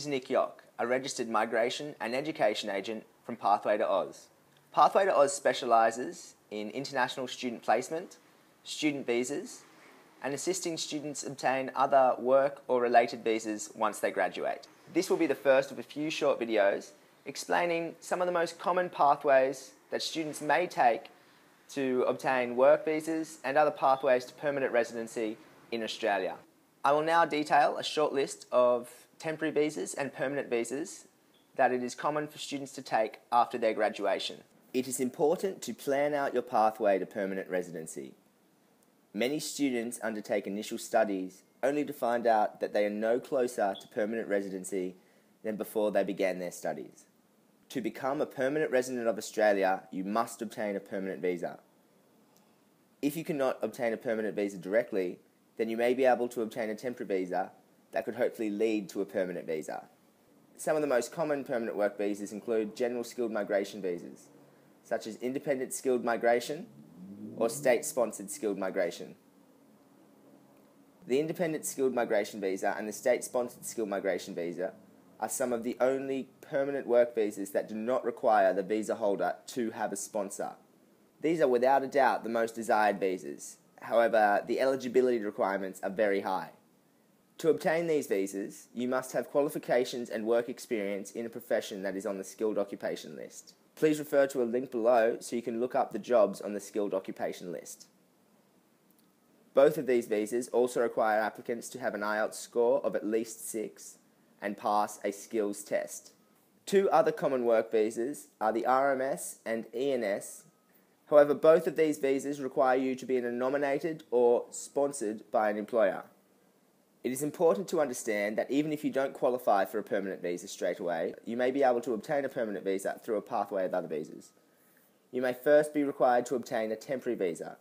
is Nick Yock, a registered migration and education agent from Pathway to Oz. Pathway to Oz specialises in international student placement, student visas, and assisting students obtain other work or related visas once they graduate. This will be the first of a few short videos explaining some of the most common pathways that students may take to obtain work visas and other pathways to permanent residency in Australia. I will now detail a short list of temporary visas and permanent visas that it is common for students to take after their graduation. It is important to plan out your pathway to permanent residency. Many students undertake initial studies only to find out that they are no closer to permanent residency than before they began their studies. To become a permanent resident of Australia, you must obtain a permanent visa. If you cannot obtain a permanent visa directly, then you may be able to obtain a temporary visa that could hopefully lead to a permanent visa. Some of the most common permanent work visas include general skilled migration visas, such as independent skilled migration or state-sponsored skilled migration. The independent skilled migration visa and the state-sponsored skilled migration visa are some of the only permanent work visas that do not require the visa holder to have a sponsor. These are without a doubt the most desired visas. However, the eligibility requirements are very high. To obtain these visas, you must have qualifications and work experience in a profession that is on the skilled occupation list. Please refer to a link below so you can look up the jobs on the skilled occupation list. Both of these visas also require applicants to have an IELTS score of at least 6 and pass a skills test. Two other common work visas are the RMS and ENS. However, both of these visas require you to be nominated or sponsored by an employer. It is important to understand that even if you don't qualify for a permanent visa straight away, you may be able to obtain a permanent visa through a pathway of other visas. You may first be required to obtain a temporary visa.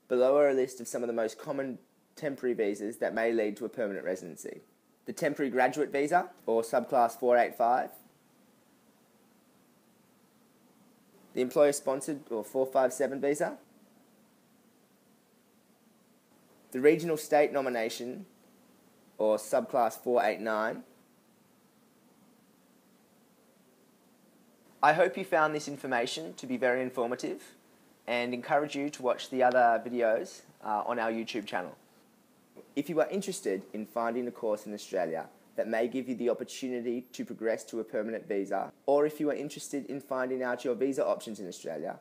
Below are a list of some of the most common temporary visas that may lead to a permanent residency. The temporary graduate visa, or subclass 485, the employer-sponsored, or 457 visa, the regional state nomination, or subclass 489. I hope you found this information to be very informative and encourage you to watch the other videos on our YouTube channel. If you are interested in finding a course in Australia that may give you the opportunity to progress to a permanent visa, or if you are interested in finding out your visa options in Australia,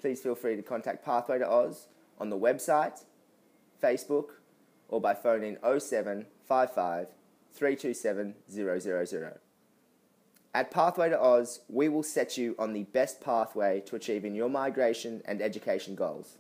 please feel free to contact Pathway to Oz on the website, Facebook, or by phoning 0755 327 000. At Pathway to Oz, we will set you on the best pathway to achieving your migration and education goals.